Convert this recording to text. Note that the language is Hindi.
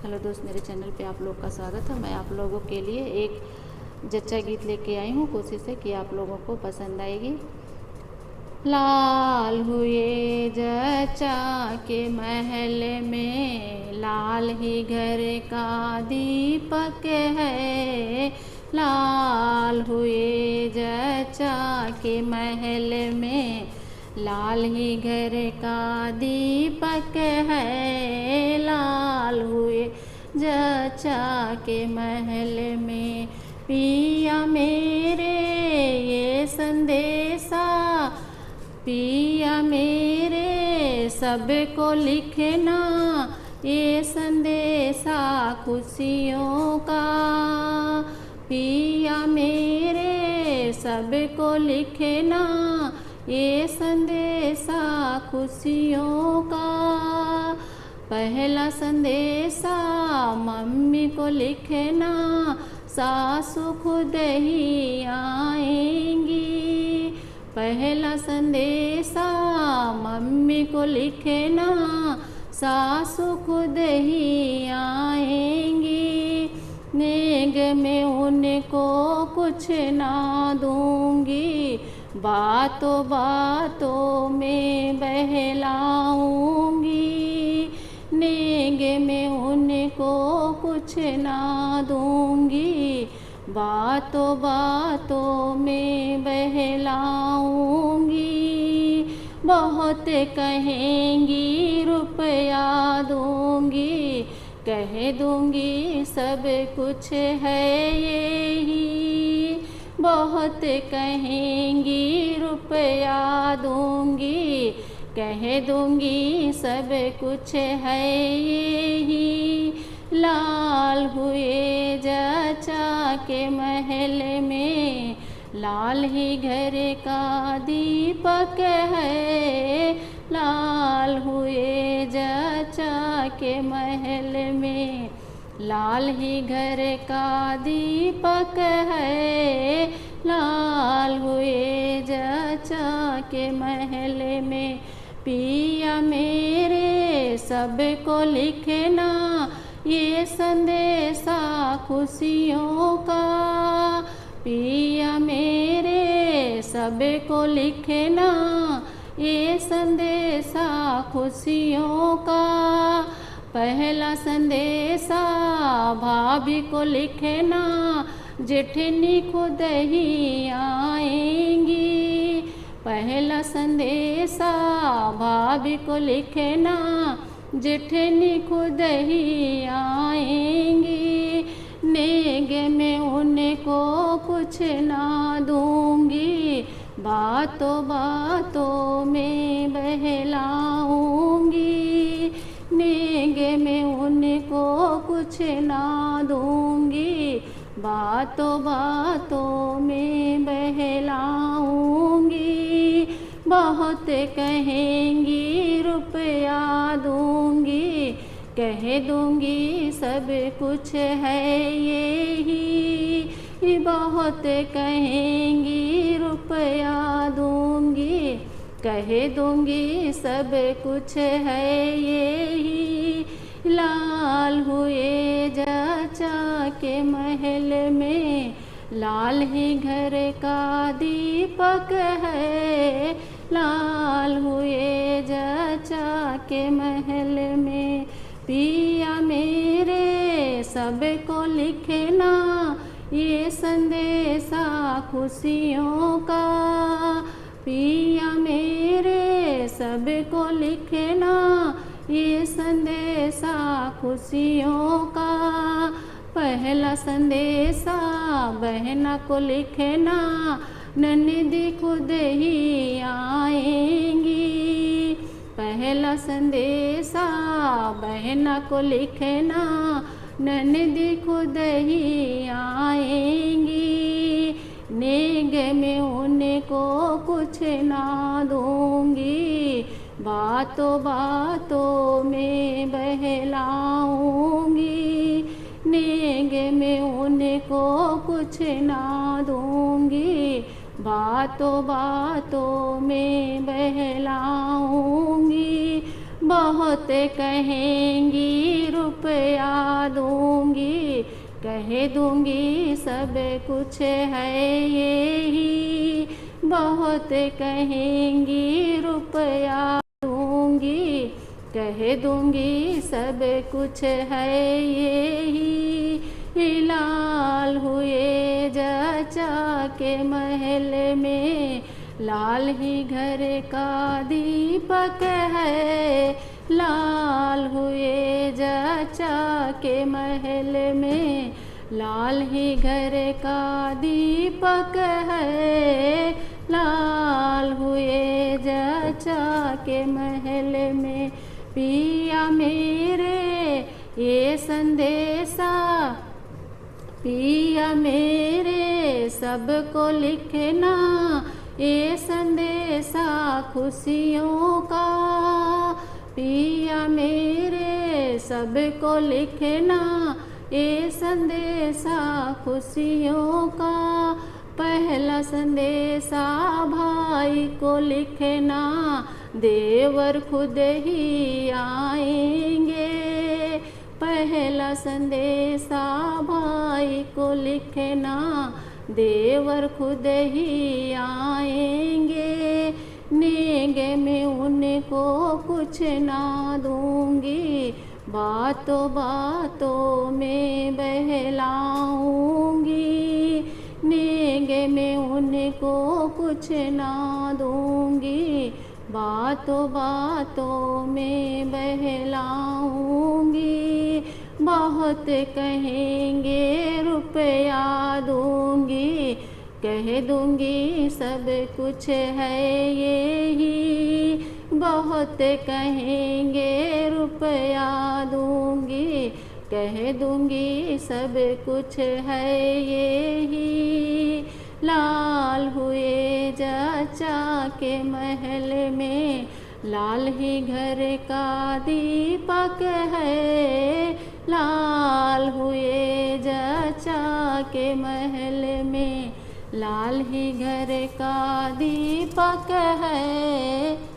हेलो दोस्त, मेरे चैनल पे आप लोग का स्वागत है। मैं आप लोगों के लिए एक जच्चा गीत लेके आई हूँ। कोशिश है कि आप लोगों को पसंद आएगी। लाल हुए जच्चा के महल में, लाल ही घर का दीपक है। लाल हुए जच्चा के महल में, लाल ही घर का दीपक है। लाल हुए जच्चा के महल में, पिया मेरे ये संदेशा, पिया मेरे सबको लिखना ये संदेशा खुशियों का। पिया मेरे सबको लिखना ये संदेशा खुशियों का। पहला संदेशा मम्मी को लिखना, सासू खुद ही आएंगी। पहला संदेशा मम्मी को लिखना, सासू खुद ही आएंगी। नेग में उनको कुछ ना दूंगी, बातों बातों में बहलाऊंगी। नेग में उनको कुछ ना दूंगी, बातों बातों में बहलाऊंगी। बहुत कहेंगी रुपया दूंगी, कह दूंगी सब कुछ है यही। बहुत कहेंगी रुपया दूंगी, कह दूंगी सब कुछ है यही। लाल हुए जच्चा के महल में, लाल ही घर का दीपक है। लाल हुए जच्चा के महल में, लाल ही घर का दीपक है। लाल हुए जच्चा के महल में, पिया मेरे सबको लिखना ये संदेशा खुशियों का। पिया मेरे सबको लिखना ये संदेशा खुशियों का। पहला संदेशा भाभी को लिखना, जेठनी खुद ही आएंगी। पहला संदेशा भाभी को लिखना, जेठनी खुद ही आएंगी। नेग में उनको कुछ ना दूंगी, बातों बातों में बहलाऊंगी। नेग में उनको कुछ ना दूंगी, बातों बातों में बहलाऊंगी। बहुत कहेंगी रुपया दूंगी, कह दूंगी सब कुछ है यही। बहुत कहेंगी रुपया दूंगी, कह दूंगी सब कुछ है यही। लाल हुए जच्चा के महल में, लाल ही घर का दीपक है। लाल हुए जच्चा के महल में, पिया मेरे सबको लिखना ये संदेशा खुशियों का। पिया मेरे सबको लिखना ये संदेशा खुशियों का। पहला संदेशा बहना को लिखना, ननदी खुद ही आएंगी। पहला संदेशा बहना को लिखना, ननदी खुद ही आएंगी। नेग में उनको कुछ ना दूंगी, बातों बातों में बहलाऊंगी। नेग में उनको कुछ ना दूंगी, बातों बातों में बहलाऊंगी। बहुत कहेंगी रुपया दूंगी, कह दूंगी सब कुछ है यही, बहुत कहेंगी रुपया दूंगी, कह दूंगी सब कुछ है यही। लाल हुए जचा के महल में, लाल ही घर का दीपक है, लाल हुए जचा के महल में, लाल ही घर का दीपक है, लाल हुए जचा के महल में। पिया मेरे ये संदेशा, पिया मेरे सबको लिखना, ये संदेशा खुशियों का, पिया मेरे सबको लिखना, ये संदेशा खुशियों का। पहला संदेशा भाई को लिखना, देवर खुद ही आएंगे, पहला संदेशा भाई को लिखना, देवर खुद ही आएंगे। नेगे में उनको कुछ ना दूंगी, बातों बातों में बहलाऊंगी, नेगे में उनको कुछ ना दूंगी, बातों बातों में बहलाऊंगी, बहुत कहेंगे रुपया दूंगी, कह दूंगी सब कुछ है यही, बहुत कहेंगे रुपया दूंगी, कह दूंगी सब कुछ है यही। लाल हुए जचा के महल में, लाल ही घर का दीपक है, लाल हुए जचा के महल में, लाल ही घर का दीपक है।